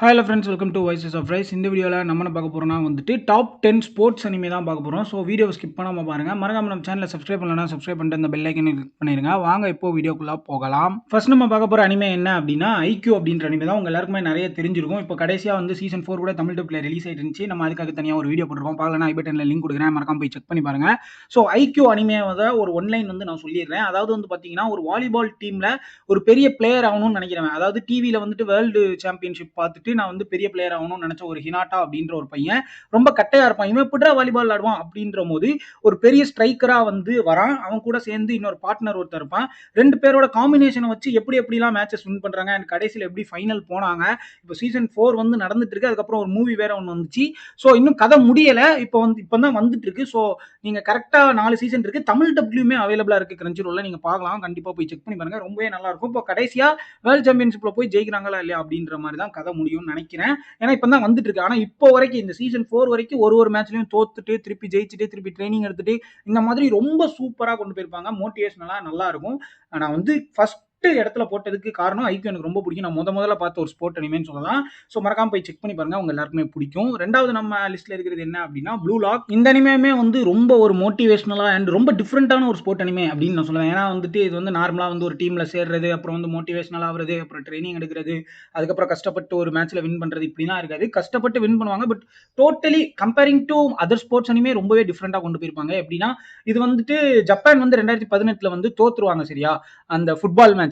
Hello friends, welcome to voices of rise. இந்த வீடியோவில் நம்ம என்ன பார்க்க போகிறோம்னா வந்துட்டு டாப் 10 ஸ்போர்ட்ஸ் அனிமே தான் பார்க்க போகிறோம். ஸோ வீடியோ ஸ்கிப் பண்ணாமல் பாருங்கள். மறக்காம நம்ம சேனலை சப்ஸ்கிரைப் பண்ணலன்னா சப்ஸ்கிரைப் பண்ணிட்டு அந்த பெல் ஐக்கனை கிளிக் பண்ணிடுங்க. வாங்க இப்போ வீடியோக்குள்ளே போகலாம். ஃபர்ஸ்ட் நம்ம பார்க்க போகிற அனிமே என்ன அப்படின்னா ஐக்யூ அப்படின்ற அனிமே தான். உங்கள் எல்லாருக்குமே நிறைய தெரிஞ்சிருக்கும். இப்போ கடைசியாக வந்து சீசன் 4 கூட தமிழ் டப்பில் ரிலீஸ் ஆகிட்டு இருந்துச்சு. நம்ம அதுக்காக தனியாக ஒரு வீடியோ போட்டிருக்கோம். பார்க்கலன்னா ஐ பட்டனில் லிங்க் கொடுக்குறேன், மறக்காம போய் செக் பண்ணி பாருங்கள். ஸோ ஐக்யூ அனிமேவை ஒரு ஒன்லைன் வந்து நான் சொல்லிடுறேன். அதாவது வந்து பார்த்தீங்கன்னா ஒரு வாலிபால் டீமில் ஒரு பெரிய பிளேயர் ஆகணும்னு நினைக்கிறேன். அதாவது டிவியில் வந்துட்டு வேர்ல்டு சாம்பியன்ஷிப் பார்த்துட்டு நான் வந்து பெரிய பிளேயர் ஆகணும்னு நினைச்ச ஒரு ஹினாட்டா அப்படின்ற ஒரு பையன் ரொம்ப கட்டையா இருப்பான். இவன் எப்படிடா வாலிபால் ஆடுவான் அப்படின்ற போது ஒரு பெரிய ஸ்ட்ரைக்கரா வந்து வரான். அவன் கூட சேர்ந்து இன்னொரு பார்ட்னர் ஒருத்தர் இருப்பான். ரெண்டு பேரோட காம்பினேஷனை வச்சு எப்படிலாம் மேட்சஸ் வின் பண்றாங்க அண்ட் கடைசியில் எப்படி ஃபைனல் போனாங்க. இப்போ சீசன் 4 வந்து நடந்துட்டு இருக்கு. அதுக்கப்புறம் ஒரு மூவி வேற ஒன்று வந்துச்சு. ஸோ இன்னும் கதை முடியல. இப்போ தான் வந்துட்டு இருக்கு. ஸோ நீங்க கரெக்டா 4 சீசன் இருக்கு. தமிழ் டப்ளியுமே அவைலபிளா இருக்கு கிரன்ச்சி ரோல்ல. நீங்க பார்க்கலாம். கண்டிப்பா போய் செக் பண்ணி பாருங்க. ரொம்பவே நல்லா இருக்கும். இப்போ கடைசியா வேர்ல்ட் சாம்பியன்ஷிப்ல போய் ஜெயிக்கிறாங்களா இல்லையா அப்படின்ற மாதிரி தான் கதை முடியும்னு நினைக்கிறேன். ஏன்னா இப்போ தான் வந்துட்டு இருக்கு. ஆனால் இப்போ வரைக்கும் இந்த சீசன் 4 வரைக்கும் ஒரு மேட்ச்லையும் தோத்துட்டு திருப்பி ஜெயிச்சுட்டு திருப்பி ட்ரைனிங் எடுத்துட்டு இந்த மாதிரி ரொம்ப சூப்பராக கொண்டு போயிருப்பாங்க. மோட்டிவேஷனலாக நல்லா இருக்கும். நான் வந்து ஃபர்ஸ்ட் இடத்துல போட்டதுக்கு காரணம் ஐக்யூ எனக்கு ரொம்ப பிடிக்கும். நான் முதல்ல பார்த்த ஒரு ஸ்போர்ட் அனிமேன்னு சொல்லலாம். ஸோ மறக்காம போய் செக் பண்ணி பாருங்க. உங்க எல்லாருக்குமே பிடிக்கும். ரெண்டாவது நம்ம லிஸ்ட்ல இருக்கிறது என்ன அப்படின்னா ப்ளூ லாக். இந்த அனிமே வந்து ரொம்ப ஒரு மோட்டிவேஷனலா அண்ட் ரொம்ப டிஃப்ரெண்டான ஒரு ஸ்போர்ட் அனிமே அப்படின்னு நான் சொல்லுவேன். ஏன்னா வந்துட்டு இது வந்து நார்மலா வந்து ஒரு டீம்ல சேர்றது, அப்புறம் வந்து மோட்டிவேஷனல் ஆகுறது, அப்புறம் ட்ரைனிங் எடுக்கிறது, அதுக்கப்புறம் கஷ்டப்பட்டு ஒரு மேட்ச்ல வின் பண்றது இப்படிலாம் இருக்காது. கஷ்டப்பட்டு வின் பண்ணுவாங்க. But totally comparing to other sports anime ரொம்பவே டிஃப்ரெண்டா கொண்டு போயிருப்பாங்க. எப்படின்னா இது வந்துட்டு ஜப்பான் வந்து 2018 வந்து தோத்துருவாங்க சரியா அந்த ஃபுட்பால் மேட்ச்ல.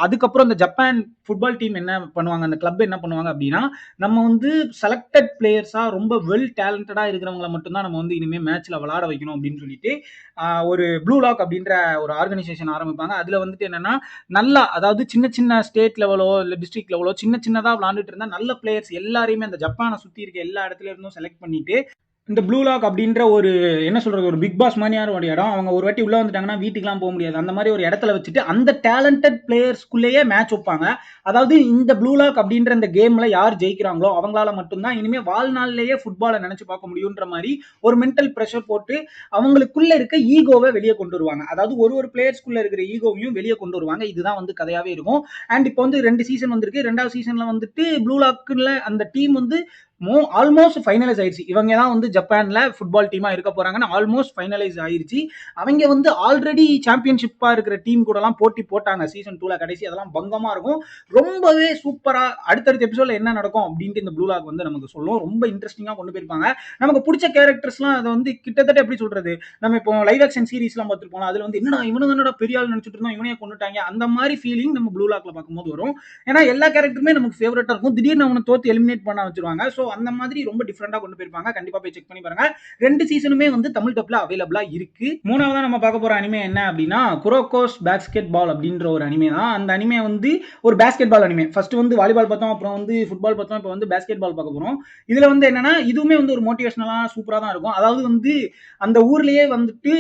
அதுக்கப்புறம் இந்த ஜப்பான் ஃபுட்பால் டீம் என்ன பண்ணுவாங்க, அந்த கிளப் என்ன பண்ணுவாங்க அப்படின்னா நம்ம வந்து செலக்டட் பிளேயர்ஸா ரொம்ப வெல் டேலண்டடா இருக்கிறவங்களை மட்டும்தான் நம்ம வந்து இனிமே மேட்ச்ல விளையாட வைக்கணும் அப்படின்னு சொல்லிட்டு ஒரு ப்ளூ லாக் அப்படின்ற ஒரு ஆர்கனைசேஷன் ஆரம்பிப்பாங்க. அதுல வந்துட்டு என்னன்னா நல்லா அதாவது சின்ன சின்ன ஸ்டேட் லெவலோ இல்லை டிஸ்ட்ரிக்ட் லெவலோ சின்னதாக விளாண்டுட்டு இருந்தா நல்ல பிளேயர்ஸ் எல்லாரையுமே அந்த ஜப்பானை சுற்றி இருக்க எல்லா இடத்துல இருந்தும் செலக்ட் பண்ணிட்டு இந்த ப்ளூ லாக் அப்படின்ற ஒரு என்ன சொல்றது ஒரு பிக் பாஸ் மாதிரியான ஒரு இடம். அவங்க ஒரு வாட்டி உள்ள வந்துட்டாங்கன்னா வீட்டுக்குலாம் போக முடியாது. அந்த மாதிரி ஒரு இடத்துல வச்சுட்டு அந்த டேலண்டட் பிளேயர்ஸ்குள்ளேயே மேட்ச் வைப்பாங்க. அதாவது இந்த ப்ளூ லாக் அப்படின்ற இந்த கேம்ல யார் ஜெயிக்கிறாங்களோ அவங்களால மட்டும்தான் இனிமே வாழ்நாளிலேயே ஃபுட்பாலை நினைச்சு பார்க்க முடியுன்ற மாதிரி ஒரு மென்டல் ப்ரெஷர் போட்டு அவங்களுக்குள்ள இருக்க ஈகோவை வெளியே கொண்டு வருவாங்க. அதாவது ஒரு பிளேயர்ஸ்குள்ள இருக்கிற ஈகோவையும் வெளியே கொண்டு வருவாங்க. இதுதான் வந்து கதையாவே இருக்கும். அண்ட் இப்போ வந்து 2 சீசன் வந்திருக்கு. 2வது சீசன்ல வந்துட்டு ப்ளூ லாக்ல அந்த டீம் வந்து ஆல்மோஸ்ட் ஃபைனலைஸ் ஆயிருச்சு. இவங்க தான் வந்து ஜப்பான்ல ஃபுட்பால் டீமா இருக்க போறாங்கன்னு ஆல்மோஸ்ட் ஃபைனலைஸ் ஆயிருச்சு. அவங்க வந்து ஆல்ரெடி சாம்பியன்ஷிப்பா இருக்கிற டீம் கூட எல்லாம் போட்டி போட்டாங்க சீசன் 2ல கடைசி. அதெல்லாம் பங்கமா இருக்கும். ரொம்பவே சூப்பரா அடுத்தடுத்த எபிசோட்ல என்ன நடக்கும் அப்படின்ட்டு இந்த ப்ளூ லாக் வந்து நமக்கு சொல்லும். ரொம்ப இன்ட்ரெஸ்டிங்கா கொண்டு போயிருப்பாங்க. நமக்கு பிடிச்ச கேரக்டர்ஸ்லாம் அதை வந்து கிட்டத்தட்ட எப்படி சொல்றது, நம்ம இப்போ லைவ் ஆக்ஷன் சீரிஸ்லாம் பார்த்துருப்போம். அதுல வந்து என்னடா இவனு தானடா பெரிய ஆள் நினைச்சிட்டு இருந்தோம், இவனையே கொண்டுட்டாங்க, அந்த மாதிரி ஃபீலிங் நம்ம ப்ளூ லாக்ல பார்க்கும்போது வரும். ஏன்னா எல்லா கேரக்டருமே நமக்கு ஃபேவரட்டா இருக்கும். திடீர்னு அவனை தோத்து எலிமினேட் பண்ண வச்சிருவாங்க. ஸோ அந்த மாதிரி ரொம்ப டிஃப்ரெண்டா கொண்டு போயிருப்பாங்க. கண்டிப்பா போய் செக் பண்ணி பாருங்க. 2 சீசனுமே வந்து தமிழ் டப்ல அவைலபிளா இருக்கு. மூணாவதா நம்ம பார்க்க போற அனிமே என்ன அப்படின்னா குரோகோஸ் பேஸ்கெட் பால் அப்படின்ற ஒரு அனிமே தான். அந்த அனிமே வந்து ஒரு பேஸ்கெட் பால் அனிமே. ஃபர்ஸ்ட் வந்து வாலிபால் பார்த்தோம், அப்புறம் வந்து ஃபுட்பால் பார்த்தோம், இப்போ வந்து பேஸ்கெட் பால் பார்க்க போறோம். இதுல வந்து என்னன்னா இதுவுமே வந்து ஒரு மோட்டிவேஷனலா சூப்பரா தான் இருக்கும். அதாவது வந்து அந்த ஊர்லயே வந்துட்டு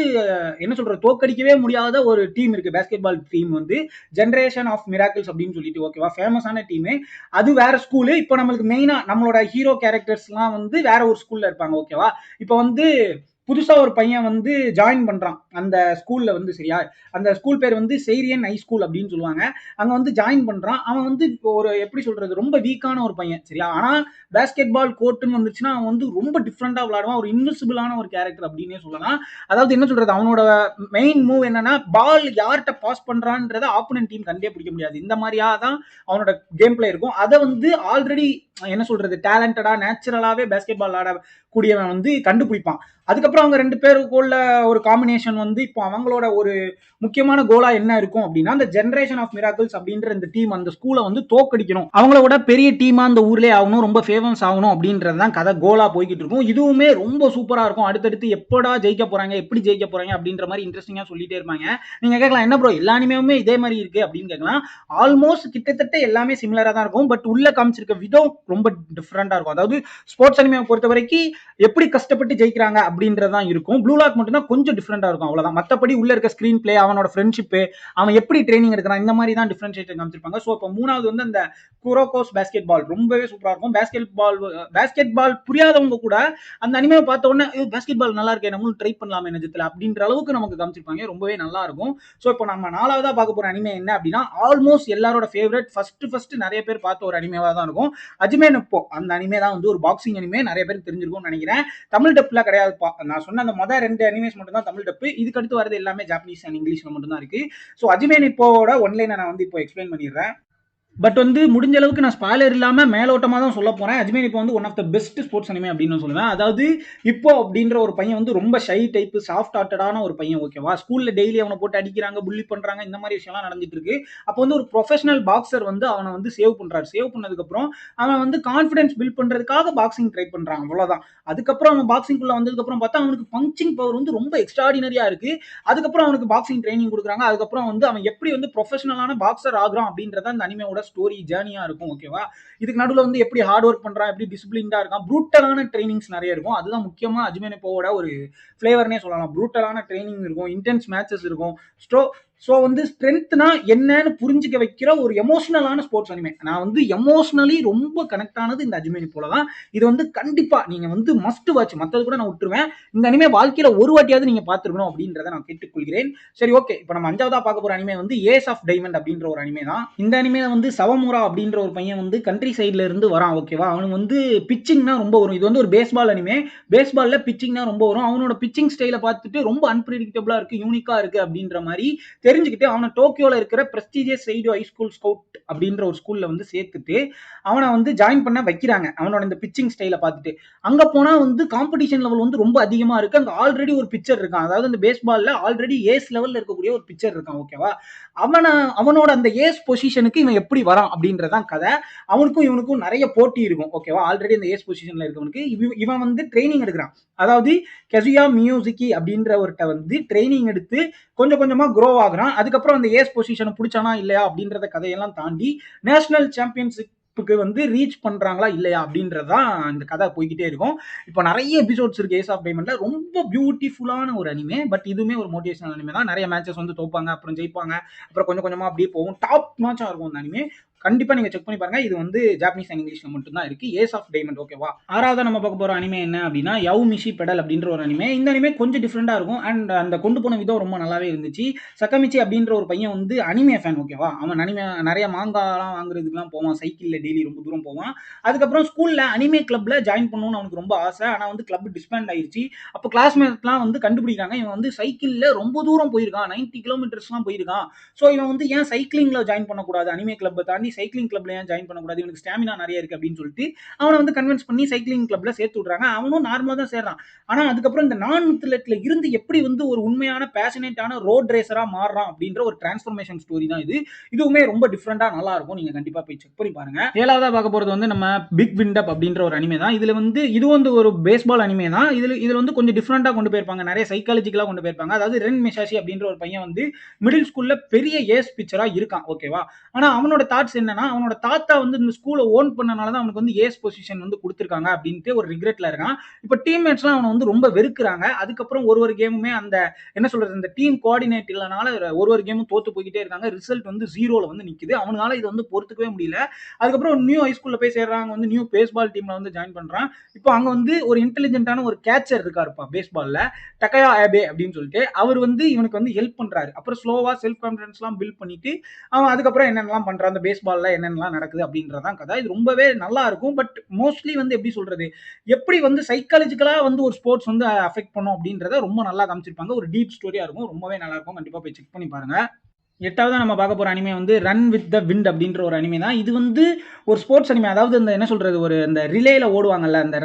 என்ன சொல்றது தோக்கடிக்கவே முடியாத ஒரு டீம் இருக்கு. பேஸ்கெட் பால் டீம் வந்து ஜெனரேஷன் ஆஃப் மிராக்கிள்ஸ் அப்படின்னு சொல்லிட்டு ஓகேவா ஃபேமஸான டீம். அது வேற ஸ்கூலு. இப்போ நம்மளுக்கு மெயினா நம்மளோட ஹீரோ கேரக்டர்ஸ்லாம் வந்து வேற ஒரு ஸ்கூல்ல இருப்பாங்க ஓகேவா. இப்போ வந்து புதுசா ஒரு பையன் வந்து ஜாயின் பண்றான் அந்த ஸ்கூல்ல வந்து சரியா. அந்த ஸ்கூல் பேர் வந்து செய்ரியன் ஹை ஸ்கூல் அப்படின்னு சொல்லுவாங்க. அங்க வந்து ஜாயின் பண்றான். அவன் வந்து ஒரு எப்படி சொல்றது ரொம்ப வீக்கான ஒரு பையன் சரியா. ஆனா பேஸ்கெட் பால் கோர்ட்டுன்னு வந்துச்சுன்னா அவன் வந்து ரொம்ப டிஃப்ரெண்டா விளையாடுவான். ஒரு இன்விசிபிளான ஒரு கேரக்டர் அப்படின்னே சொல்லலாம். அதாவது என்ன சொல்றது அவனோட மெயின் மூவ் என்னன்னா பால் யார்கிட்ட பாஸ் பண்றான்றத ஆப்போனன்ட் டீம் கண்டே பிடிக்க முடியாது. இந்த மாதிரியா தான் அவனோட கேம் பிளே இருக்கும். அதை வந்து ஆல்ரெடி என்ன சொல்றது டேலண்டடா நேச்சுரலாவே பேஸ்கெட் பால் ஆடக்கூடியவன் வந்து கண்டுபிடிப்பான். அதுக்கப்புறம் அவங்க 2 பேருக்குள்ள ஒரு காம்பினேஷன் வந்து இப்போ அவங்களோட ஒரு முக்கியமான கோலா என்ன இருக்கும் அப்படின்னா அந்த ஜெனரேஷன் ஆஃப் மிராக்கிள்ஸ் அப்படின்ற இந்த டீம் அந்த ஸ்கூலை வந்து தோக்கடிக்கணும், அவங்களோட பெரிய டீமா அந்த ஊர்லயே ஆகணும், ரொம்ப ஃபேமஸ் ஆகணும் அப்படின்றது தான் கதை கோலா போய்கிட்டு இருக்கும். இதுவுமே ரொம்ப சூப்பரா இருக்கும். அடுத்தடுத்து எப்படா ஜெயிக்க போறாங்க, எப்படி ஜெயிக்க போறாங்க அப்படின்ற மாதிரி இன்ட்ரெஸ்டிங்கா சொல்லிட்டே இருப்பாங்க. நீங்க கேட்கலாம் என்ன ப்ரோ எல்லா அனிமேவுமே இதே மாதிரி இருக்கு அப்படின்னு கேட்கலாம். ஆல்மோஸ்ட் கிட்டத்தட்ட எல்லாமே சிமிலரா தான் இருக்கும். பட் உள்ள காமிச்சிருக்க விதம் ரொம்ப டிஃப்ரெண்டா இருக்கும். அதாவது ஸ்போர்ட்ஸ் அனிமே பொறுத்த வரைக்கும் எப்படி கஷ்டப்பட்டு ஜெயிக்கிறாங்க அப்படின்றதான் இருக்கும். ப்ளூ லாக் மட்டும் தான் கொஞ்சம் டிஃப்ரெண்டா இருக்கும் அவ்வளவுதான். மத்தபடி உள்ள இருக்க ஸ்கிரீன் பிளே, அவனோட ஃப்ரெண்ட்ஷிப், அவன் எப்படி ட்ரைனிங் எடுக்கிறான், இந்த மாதிரி தான் டிஃபரன்ஷியேட் காமிச்சிருப்பாங்க. ஸோ இப்போ மூணாவது வந்து அந்த குரோகோஸ் பேஸ்கெட் பால் ரொம்பவே சூப்பரா இருக்கும். பேஸ்கெட் பால் புரியாதவங்க கூட அந்த அனிமே பார்த்த உடனே பேஸ்கெட் பால் நல்லா இருக்கே நம்மளும் ட்ரை பண்ணலாமே நிஜத்துல அப்படின்ற அளவுக்கு நமக்கு காமிச்சிருப்பாங்க. ரொம்பவே நல்லா இருக்கும். ஸோ இப்போ நம்ம நாலாவதா பார்க்க போற அனிமே என்ன அப்படின்னா ஆல்மோஸ்ட் எல்லாரோட ஃபேவரட் ஃபர்ஸ்ட் நிறைய பேர் பார்த்த ஒரு அனிமேவா தான் இருக்கும். ஹஜ்மே நொப்போ அந்த அனிமே தான் வந்து ஒரு பாக்ஸிங் அனிமே, நிறைய பேருக்கு தெரிஞ்சிருக்கும்னு நினைக்கிறேன். தமிழ் டப்ல கிடையாதுப்பா. நான் சொன்ன அந்த மொதல் 2 அனிமேஸ் மட்டும் தான் தமிழ் டப்பு. இதுக்கு அடுத்து வரது எல்லாமே ஜாப்பனீஸ் அண்ட் இங்கிலீஷ்ல மட்டும் தான் இருக்கு. ஸோ ஹஜ்மே நொப்போவோட ஒன்லைனை நான் வந்து இப்போ எக்ஸ்பிளைன் பண்ணிடுறேன். பட் வந்து முடிஞ்ச அளவுக்கு நான் ஸ்பாய்லர் இல்லாமல் மேலோட்டமாக தான் சொல்ல போகிறேன். அஜ்மீர் இப்போ வந்து one of the best sports anime அப்படின்னு சொல்லுவேன். அதாவது இப்போ அப்படின்ற ஒரு பையன் வந்து ரொம்ப ஷை டைப்பு, சாஃப்ட் ஹார்ட்டடான ஒரு பையன், ஓகேவா? ஸ்கூலில் டெய்லி அவனை போட்டு அடிக்கிறாங்க, புள்ளி பண்ணுறாங்க, இந்த மாதிரி விஷயம்லாம் நடந்துட்டு இருக்கு. அப்போ வந்து ஒரு ப்ரொஃபஷனல் பாக்ஸர் வந்து அவனை வந்து சேவ் பண்ணுறாரு. சேவ் பண்ணதுக்கப்புறம் அவன் வந்து கான்ஃபிடன்ஸ் பில்ட் பண்ணுறதுக்காக பாக்ஸிங் ட்ரை பண்ணுறான், அவ்வளோதான். அதுக்கப்புறம் அவன் பாக்ஸிங்குள்ளே வந்ததுக்கப்புறம் பார்த்தா அவனுக்கு பஞ்சிங் பவர் வந்து ரொம்ப எக்ஸ்ட்ராடினரியாக இருக்குது. அதுக்கப்புறம் அவனுக்கு பாக்ஸிங் ட்ரைனிங் கொடுக்குறாங்க. அதுக்கப்புறம் வந்து அவன் எப்படி வந்து ப்ரொஃபஷனலான பாக்ஸர் ஆகுறான் அப்படின்றத அந்த அனிமையோட ஸ்டோரி ஜேர்னியா இருக்கும், ஓகேவா? இதுக்கு நடுவில் வந்து எப்படி ஹார்ட் ஒர்க் பண்றான், எப்படி டிசிப்ளின்டா இருக்கான், ப்ரூட்டலான ட்ரைனிங்ஸ் நிறைய இருக்கும். அதுதான் முக்கியமா அஜ்மே நொப்போவோட ஒரு ஃபிளேவர்னே சொல்லலாம். ப்ரூட்டலான ட்ரைனிங் இருக்கும், இன்டென்ஸ் மேட்சஸ் இருக்கும். ஸோ வந்து ஸ்ட்ரென்த்னா என்னன்னு புரிஞ்சுக்க வைக்கிற ஒரு எமோஷனலான ஸ்போர்ட்ஸ் அனிமே. நான் வந்து எமோஷனலி ரொம்ப கனெக்ட் ஆனது இந்த அஜ்மே நொப்போல தான். இது வந்து கண்டிப்பா நீங்க வந்து மஸ்ட் வாட்ச். மற்றது கூட நான் விட்டுருவேன். இந்த அனிமே வாழ்க்கையில ஒரு வாட்டியாவது நீங்க பார்த்துருக்கணும் அப்படின்றத நான் கேட்டுக்கொள்கிறேன். சரி, ஓகே. இப்போ நம்ம 5வதா பார்க்க போற அனிமே வந்து ஏஸ் ஆஃப் டைமண்ட் அப்படின்ற ஒரு அனிமே தான். இந்த அனிமேல வந்து சவமுரா அப்படின்ற ஒரு பையன் வந்து கண்ட்ரி சைட்ல இருந்து வரான், ஓகேவா? அவனுக்கு வந்து பிச்சிங்னா ரொம்ப வரும். இது வந்து ஒரு பேஸ்பால் அனிமே. பேஸ்பால்ல பிச்சிங்னா ரொம்ப வரும். அவனோட பிச்சிங் ஸ்டைலை பார்த்துட்டு ரொம்ப அன்பிரிடிக்டபிளா இருக்கு, யூனிக்கா இருக்கு அப்படின்ற மாதிரி தெரிஞ்சுக்கிட்டு அவனை டோக்கியோல இருக்கிற பிரஸ்டீஜியஸ் சைடோ ஹை ஸ்கூல் ஸ்கவுட் அப்படின்ற ஒரு ஸ்கூல்ல வந்து சேர்த்துட்டு அவனை வந்து ஜாயின் பண்ண வைக்கிறாங்க. அவனோட இந்த பிச்சிங் ஸ்டைலை பார்த்துட்டு அங்க போனா வந்து காம்படிஷன் லெவல் வந்து ரொம்ப அதிகமா இருக்கு. அங்க ஆல்ரெடி ஒரு பிச்சர் இருக்கான். அதாவது இந்த பேஸ்பால்ல ஆல்ரெடி ஏஸ் லெவல்ல இருக்கக்கூடிய ஒரு பிச்சர் இருக்கான், ஓகேவா? அவனோட அந்த ஏஸ் பொசிஷனுக்கு இவன் எப்படி வரான் அப்படின்றதான் கதை. அவனுக்கும் இவனுக்கும் நிறைய போட்டி இருக்கும், ஓகேவா? ஆல்ரெடி அந்த ஏஸ் பொசிஷன்ல இருக்கவனுக்கு இவன் வந்து ட்ரைனிங் எடுக்கிறான். அதாவது கெசுயா மியூசிக்கி அப்படின்றவர்கிட்ட வந்து ட்ரைனிங் எடுத்து கொஞ்சம் கொஞ்சமா க்ரோ ஆகுறான். அதுக்கப்புறம் அந்த ஏஸ் பொசிஷனை பிடிச்சானா இல்லையா அப்படின்றத கதையெல்லாம் தாண்டி நேஷனல் சாம்பியன்ஷிப் வந்து ரீச் பண்றாங்களா இல்லையா அப்படின்றதான் இந்த கதை போய்கிட்டே இருக்கும். இப்போ நிறைய எபிசோட்ஸ் இருக்கு ஏஸ் ஆஃப் டைமண்ட்ல. ரொம்ப பியூட்டிஃபுல்லான ஒரு அனிமே. பட் இதுவுமே ஒரு மோட்டிவேஷனல் அனிமே தான். நிறைய மேட்சஸ் வந்து தோப்பாங்க, அப்புறம் ஜெயிப்பாங்க, அப்புறம் கொஞ்சம் கொஞ்சமா அப்படியே போகும். டாப் மேட்சா இருக்கும் அந்த அனிமே. கண்டிப்பா நீங்க செக் பண்ணி பாருங்க. இது வந்து ஜாப்பனீஸ் அண்ட் இங்கிலீஷ்ல மட்டும் தான் இருக்கு. ஏஸ் ஆஃப் டைமண்ட், ஓகேவா? 6வதா நம்ம பார்க்க போற அனிமே என்ன அப்படின்னா யவ் மிஷி பெடல் அப்படின்ற ஒரு அனிமே. இந்த அனிமே கொஞ்சம் டிஃப்ரெண்டா இருக்கும் அண்ட் அந்த கொண்டு போன விதம் ரொம்ப நல்லாவே இருந்துச்சு. சக்கமிச்சி அப்படின்ற ஒரு பையன் வந்து அனிமே ஃபேன், ஓகேவா? அவன் அனிமே நிறைய மாங்காலாம் வாங்குறதுக்குலாம் போவான், சைக்கிள்ல டெய்லி ரொம்ப தூரம் போவான். அதுக்கப்புறம் ஸ்கூல்ல அனிமே கிளப்ல ஜாயின் பண்ணணும்னு அவனுக்கு ரொம்ப ஆசை. ஆனா வந்து கிளப் டிஸ்பேண்ட் ஆயிருச்சு. அப்போ கிளாஸ்மேட்லாம் வந்து கண்டுபிடிக்கிறாங்க இவன் வந்து சைக்கிள்ல ரொம்ப தூரம் போயிருக்கான், 90 கிலோமீட்டர்ஸ்லாம் போயிருக்கான். ஸோ இவன் வந்து ஏன் சைக்கிளிங்ல ஜாயின் பண்ணக்கூடாது, அனிமே கிளப்பை தாண்டி சைக்கிளிங் கிளப்ல ஏன் ஜாயின் பண்ணக்கூடாது, இவனுக்கு ஸ்டாமினா நிறைய இருக்கு அப்படின்னு சொல்லிட்டு அவனை வந்து கன்வின்ஸ் பண்ணி சைக்கிளிங் கிளப்ல சேர்த்து விடுறாங்க. அவனும் நார்மலா தான் சேர்றான். ஆனா அதுக்கப்புறம் இந்த நான் மித்லெட்ல இருந்து எப்படி வந்து ஒரு உண்மையான பேஷனேட்டான ரோட் ரேசரா மாறுறான் அப்படின்ற ஒரு டிரான்ஸ்ஃபர்மேஷன் ஸ்டோரி தான் இது. இதுவுமே ரொம்ப டிஃப்ரெண்டா நல்லா இருக்கும். நீங்க கண்டிப்பா போய் செக் பண்ணி பாருங்க. 7வதா பார்க்க போறது வந்து நம்ம பிக் விண்டப் அப்படின்ற ஒரு அனிமே தான். இதுல வந்து இது வந்து ஒரு பேஸ்பால் அனிமே தான். இதுல வந்து கொஞ்சம் டிஃப்ரெண்டா கொண்டு போயிருப்பாங்க, நிறைய சைக்காலஜிக்கலா கொண்டு போயிருப்பாங்க. அதாவது ரென் மிசாஷி அப்படின்ற ஒரு பையன் வந்து மிடில் ஸ்கூல்ல பெரிய ஏஸ் பிச்சரா இருக்கான், ஓகேவா? ஆனா அவனோட தாட்ஸ் என்னன்னா அவனோட தாத்தா வந்து இந்த ஸ்கூலை ஓன் பண்ணனால தான் அவனுக்கு வந்து ஏஸ் பொசிஷன் வந்து கொடுத்துருக்காங்க அப்படின்ட்டு ஒரு ரிக்ரெட்ல இருக்கான். இப்போ டீம்மேட்ஸ்லாம் அவனை வந்து ரொம்ப வெறுக்கிறாங்க. அதுக்கப்புறம் ஒரு கேமுமே அந்த என்ன சொல்றது இந்த டீம் கோஆர்டினேட் இல்லனால ஒரு கேமும் தோத்து போய்கிட்டே இருக்காங்க. ரிசல்ட் வந்து 0ல வந்து நிக்குது. அவனால இது வந்து பொறுத்துக்கவே முடியல. அதுக்கப்புறம் நியூ ஹை ஸ்கூல்ல போய் சேர்றாங்க, வந்து நியூ பேஸ்பால் டீம்ல வந்து ஜாயின் பண்றான். இப்போ அங்க வந்து ஒரு இன்டெலிஜென்ட்டான ஒரு கேச்சர் இருக்காருப்பா பேஸ்பால்ல, டக்கயா ஆபே அப்படின்னு சொல்லிட்டு. அவர் வந்து இவனுக்கு வந்து ஹெல்ப் பண்றாரு. அப்புறம் ஸ்லோவா செல்ஃப் கான்ஃபிடன்ஸ்லாம் பில்ட் பண்ணிட்டு அவன் அதுக்கப்புறம் என்னென்னலாம் பண்றான், அந்த பேஸ்பால்ல என்னென்னலாம் நடக்குது அப்படின்றதான் கதை. இது ரொம்பவே நல்லா இருக்கும். பட் மோஸ்ட்லி வந்து எப்படி சொல்றது, எப்படி வந்து சைக்காலஜிக்கலா வந்து ஒரு ஸ்போர்ட்ஸ் வந்து அஃபெக்ட் பண்ணும் அப்படின்றத ரொம்ப நல்லா காமிச்சிருப்பாங்க. ஒரு டீப் ஸ்டோரியா இருக்கும். ரொம்பவே நல்லா இருக்கும். கண்டிப்பா போய் செக் பண்ணி பாருங்க. 8வதா நம்ம பார்க்க போற அனிமே வந்து ரன் வித் த விண்ட் அப்படின்ற ஒரு அனிமே தான். இது வந்து ஒரு ஸ்போர்ட்ஸ் அனிமே. அதாவது இந்த என்ன சொல்றது, ஒரு இந்த ரிலேல ஓடுவாங்கல்ல, அந்த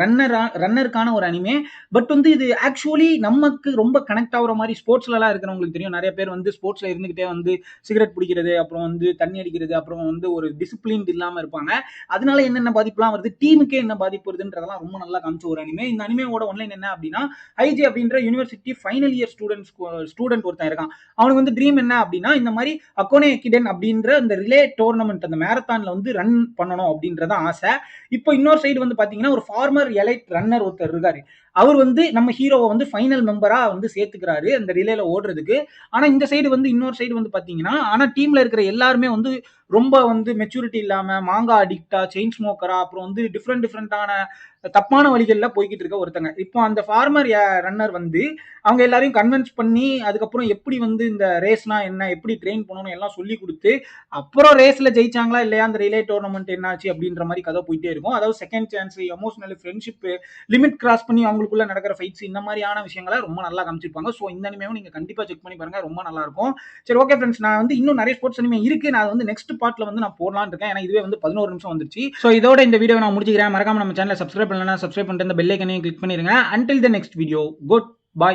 ரன்னருக்கான ஒரு அனிமே. பட் வந்து இது ஆக்சுவலி நமக்கு ரொம்ப கனெக்ட் ஆகுற மாதிரி ஸ்போர்ட்ஸ்லலாம் இருக்கிறவங்களுக்கு தெரியும். நிறைய பேர் வந்து ஸ்போர்ட்ஸ்ல இருந்துகிட்டே வந்து சிகரெட் பிடிக்கிறது, அப்புறம் வந்து தண்ணி அடிக்கிறது, அப்புறம் வந்து ஒரு டிசிப்ளின் இல்லாம இருப்பாங்க. அதனால என்னென்ன பாதிப்புலாம் வருது, டீமுக்கே என்ன பாதிப்பு வருதுன்றதெல்லாம் ரொம்ப நல்லா காமிச்ச ஒரு அனிமே. இந்த அனிமேவோட ஒன்லைன் என்ன அப்படின்னா, ஐஜி அப்படின்ற யூனிவர்சிட்டி ஃபைனல் இயர் ஸ்டூடெண்ட் ஒருத்தன் இருக்கான். அவனுக்கு வந்து ட்ரீம் என்ன அப்படின்னா இந்த மாதிரி அக்கோனே எக்கிடன் அப்படின்ற அந்த ரிலே டோர்னமெண்ட், அந்த மேரத்தான்ல வந்து ரன் பண்ணணும் அப்படின்றத ஆசை. இப்போ இன்னொரு சைடு வந்து பாத்தீங்கன்னா ஒரு ஃபார்மர் எலைட் ரன்னர் ஒருத்தர் இருக்காரு. அவர் வந்து நம்ம ஹீரோவை வந்து ஃபைனல் மெம்பரா வந்து சேர்த்துக்கிறாரு அந்த ரிலேல ஓடுறதுக்கு. ஆனா இந்த சைடு வந்து இன்னொரு சைடு வந்து பாத்தீங்கன்னா, ஆனா டீம்ல இருக்கிற எல்லாருமே வந்து ரொம்ப வந்து மெச்சூரிட்டி இல்லாம மாங்கா அடிக்டா, செயின் ஸ்மோக்கரா, அப்புறம் வந்து டிஃப்ரெண்டான தப்பான வழிகள்ல போய்கிட்டு இருக்க ஒருத்தங்க. இப்போ அந்த ஃபார்மர் ரன்னர் வந்து அவங்க எல்லாரையும் கன்வின்ஸ் பண்ணி, அதுக்கப்புறம் எப்படி வந்து இந்த ரேஸ்னா என்ன, எப்படி ட்ரெயின் பண்ணணும் எல்லாம் சொல்லி கொடுத்து, அப்புறம் ரேஸ்ல ஜெயிச்சாங்களா இல்லையா, அந்த ரிலே டோர்னமெண்ட் என்னாச்சு அப்படின்ற மாதிரி கதை போயிட்டே இருக்கும். அதாவது second chance, emotional, friendship, limit cross பண்ணி அவங்களுக்குள்ள நடக்கிற ஃபைட்ஸ், இந்த மாதிரியான விஷயங்களை ரொம்ப நல்லா காமிச்சிருப்பாங்க. ஸோ இந்த அனிமேவும் நீங்க கண்டிப்பா செக் பண்ணி பாருங்க, ரொம்ப நல்லா இருக்கும். சரி, ஓகே ஃப்ரெண்ட்ஸ், நான் வந்து இன்னும் நிறைய ஸ்போர்ட்ஸ் அனிமே இருக்கு, நான் வந்து நெக்ஸ்ட் பார்ட்ல வந்து நான் போடலான்னு இருக்கேன். ஏன்னா இதுவே வந்து 11 நிமிஷம் வந்துருச்சு. ஸோ இதோட இந்த வீடியோ நான் முடிச்சுக்கிறேன். மறக்காம நம்ம சேனலை சப்ஸ்கிரைப் பண்ணலன்னா சப்ஸ்கிரைப் பண்ணிட்டு இந்த பெல் ஐக்கனையும் கிளிக் பண்ணிருங்க. Until the next video, good bye.